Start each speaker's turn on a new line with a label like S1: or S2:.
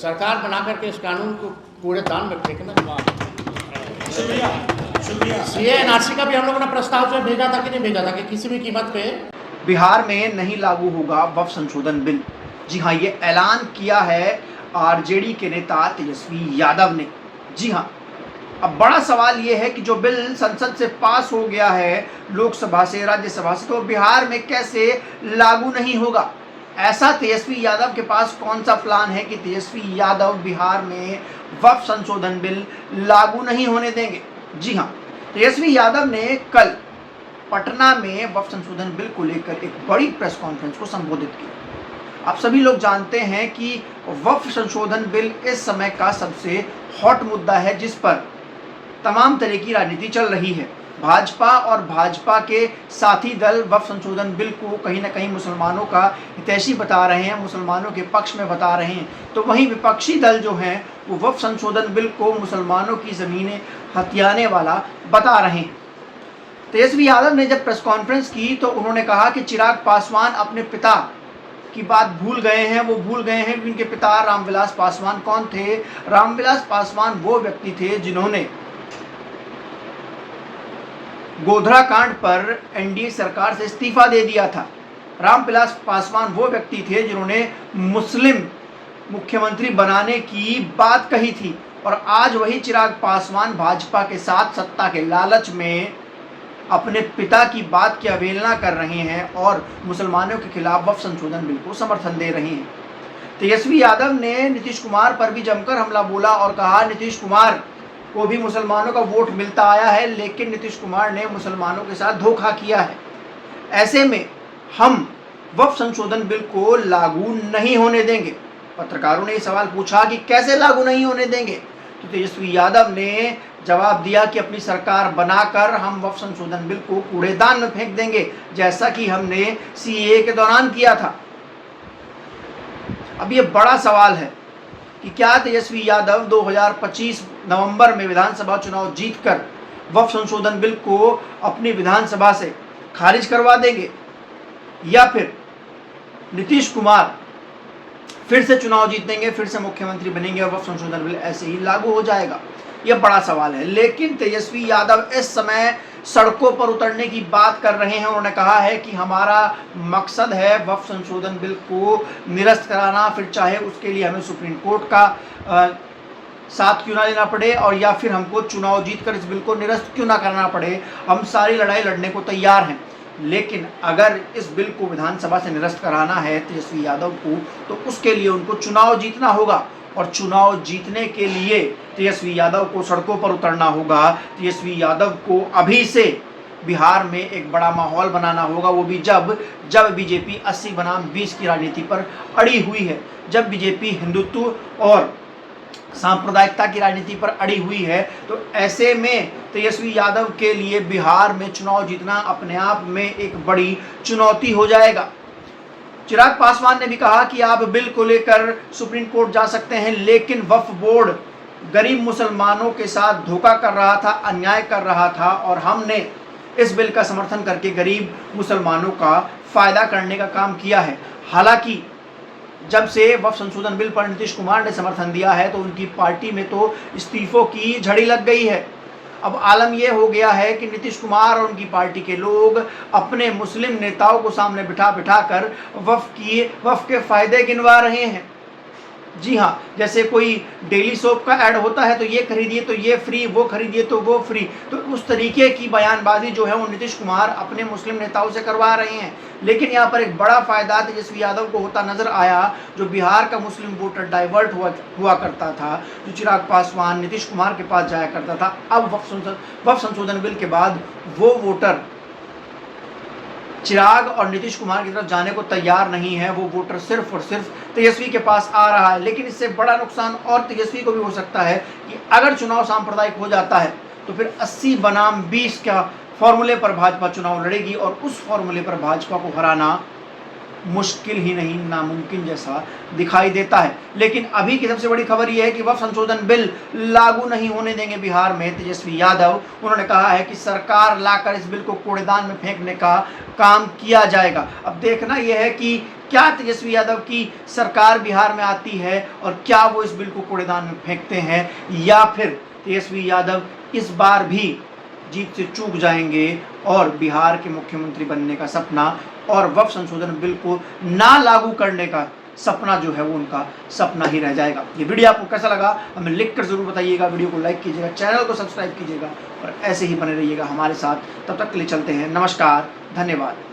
S1: सरकार बना करके इस कानून को कूड़ेदान में फेंकना। सीए एनआरसी का भी हम लोगों ने प्रस्ताव जो भेजा था कि नहीं भेजा था कि किसी भी कीमत पे
S2: बिहार में नहीं लागू होगा वक्फ संशोधन बिल। जी हाँ, ये ऐलान किया है आरजेडी के नेता तेजस्वी यादव ने। जी हाँ, अब बड़ा सवाल ये है कि जो बिल संसद से पास हो गया है, लोकसभा से, राज्यसभा से, तो बिहार में कैसे लागू नहीं होगा। ऐसा तेजस्वी यादव के पास कौन सा प्लान है कि तेजस्वी यादव बिहार में वक्फ संशोधन बिल लागू नहीं होने देंगे। जी हाँ, तेजस्वी यादव ने कल पटना में वक्फ संशोधन बिल को लेकर एक बड़ी प्रेस कॉन्फ्रेंस को संबोधित किया। आप सभी लोग जानते हैं कि वक्फ संशोधन बिल इस समय का सबसे हॉट मुद्दा है, जिस पर तमाम तरह की राजनीति चल रही है। भाजपा और भाजपा के साथी दल वक्फ संशोधन बिल को कहीं ना कहीं मुसलमानों का हितैषी बता रहे हैं, मुसलमानों के पक्ष में बता रहे हैं, तो वहीं विपक्षी दल जो हैं वो वक्फ संशोधन बिल को मुसलमानों की ज़मीनें हथियाने वाला बता रहे हैं। तेजस्वी यादव ने जब प्रेस कॉन्फ्रेंस की तो उन्होंने कहा कि चिराग पासवान अपने पिता की बात भूल गए हैं। वो भूल गए हैं कि उनके पिता रामविलास पासवान कौन थे। रामविलास पासवान वो व्यक्ति थे जिन्होंने गोधरा कांड पर एनडीए सरकार से इस्तीफा दे दिया था। रामविलास पासवान वो व्यक्ति थे जिन्होंने मुस्लिम मुख्यमंत्री बनाने की बात कही थी, और आज वही चिराग पासवान भाजपा के साथ सत्ता के लालच में अपने पिता की बात की अवहेलना कर रहे हैं और मुसलमानों के खिलाफ वक्फ संशोधन बिल को समर्थन दे रहे हैं। तेजस्वी यादव ने नीतीश कुमार पर भी जमकर हमला बोला और कहा नीतीश कुमार को भी मुसलमानों का वोट मिलता आया है, लेकिन नीतीश कुमार ने मुसलमानों के साथ धोखा किया है। ऐसे में हम वक्फ संशोधन बिल को लागू नहीं होने देंगे। पत्रकारों ने ये सवाल पूछा कि कैसे लागू नहीं होने देंगे, तो तेजस्वी यादव ने जवाब दिया कि अपनी सरकार बनाकर हम वक्फ संशोधन बिल को कूड़ेदान में फेंक देंगे, जैसा कि हमने सीए के दौरान किया था। अब ये बड़ा सवाल है कि क्या तेजस्वी यादव 2025 नवंबर में विधानसभा चुनाव जीतकर वक्फ संशोधन बिल को अपनी विधानसभा से खारिज करवा देंगे, या फिर नीतीश कुमार फिर से चुनाव जीतेंगे, फिर से मुख्यमंत्री बनेंगे और वक्फ संशोधन बिल ऐसे ही लागू हो जाएगा। यह बड़ा सवाल है। लेकिन तेजस्वी यादव इस समय सड़कों पर उतरने की बात कर रहे हैं। उन्होंने कहा है कि हमारा मकसद है वक्फ संशोधन बिल को निरस्त कराना, फिर चाहे उसके लिए हमें सुप्रीम कोर्ट का साथ क्यों ना लेना पड़े, और या फिर हमको चुनाव जीतकर इस बिल को निरस्त क्यों ना करना पड़े, हम सारी लड़ाई लड़ने को तैयार हैं। लेकिन अगर इस बिल को विधानसभा से निरस्त कराना है तेजस्वी यादव को, तो उसके लिए उनको चुनाव जीतना होगा, और चुनाव जीतने के लिए तेजस्वी यादव को सड़कों पर उतरना होगा। तेजस्वी यादव को अभी से बिहार में एक बड़ा माहौल बनाना होगा, वो भी जब बीजेपी 80 बनाम 20 की राजनीति पर अड़ी हुई है, जब बीजेपी हिंदुत्व और सांप्रदायिकता की राजनीति पर अड़ी हुई है। तो ऐसे में तेजस्वी यादव के लिए बिहार में चुनाव जीतना अपने आप में एक बड़ी चुनौती हो जाएगा। चिराग पासवान ने भी कहा कि आप बिल को लेकर सुप्रीम कोर्ट जा सकते हैं, लेकिन वक्फ बोर्ड गरीब मुसलमानों के साथ धोखा कर रहा था, अन्याय कर रहा था, और हमने इस बिल का समर्थन करके गरीब मुसलमानों का फायदा करने का काम किया है। हालांकि जब से वक्फ संशोधन बिल पर नीतीश कुमार ने समर्थन दिया है तो उनकी पार्टी में तो इस्तीफों की झड़ी लग गई है। अब आलम यह हो गया है कि नीतीश कुमार और उनकी पार्टी के लोग अपने मुस्लिम नेताओं को सामने बिठा कर वक्फ के फायदे गिनवा रहे हैं। जी हाँ, जैसे कोई डेली सोप का ऐड होता है तो ये खरीदिए तो ये फ्री, वो खरीदिए तो वो फ्री, तो उस तरीके की बयानबाजी जो है वो नीतीश कुमार अपने मुस्लिम नेताओं से करवा रहे हैं। लेकिन यहाँ पर एक बड़ा फायदा तेजस्वी यादव को होता नजर आया। जो बिहार का मुस्लिम वोटर डाइवर्ट हुआ करता था, जो चिराग पासवान नीतीश कुमार के पास जाया करता था, अब वक्फ संशोधन बिल के बाद वो वोटर चिराग और नीतीश कुमार की तरफ जाने को तैयार नहीं है। वो वोटर सिर्फ और सिर्फ तेजस्वी के पास आ रहा है। लेकिन इससे बड़ा नुकसान और तेजस्वी को भी हो सकता है कि अगर चुनाव सांप्रदायिक हो जाता है तो फिर 80 बनाम 20 का फॉर्मूले पर भाजपा चुनाव लड़ेगी, और उस फॉर्मूले पर भाजपा को हराना मुश्किल ही नहीं नामुमकिन जैसा दिखाई देता है। लेकिन अभी की सबसे बड़ी खबर यह है कि वक्फ संशोधन बिल लागू नहीं होने देंगे बिहार में तेजस्वी यादव। उन्होंने कहा है कि सरकार लाकर इस बिल को कूड़ेदान में फेंकने का काम किया जाएगा। अब देखना यह है कि क्या तेजस्वी यादव की सरकार बिहार में आती है और क्या वो इस बिल को कूड़ेदान में फेंकते हैं, या फिर तेजस्वी यादव इस बार भी जीत से चूक जाएंगे और बिहार के मुख्यमंत्री बनने का सपना और वक्फ संशोधन बिल को ना लागू करने का सपना जो है वो उनका सपना ही रह जाएगा। ये वीडियो आपको कैसा लगा हमें लिखकर जरूर बताइएगा। वीडियो को लाइक कीजिएगा, चैनल को सब्सक्राइब कीजिएगा और ऐसे ही बने रहिएगा हमारे साथ। तब तक के लिए चलते हैं, नमस्कार, धन्यवाद।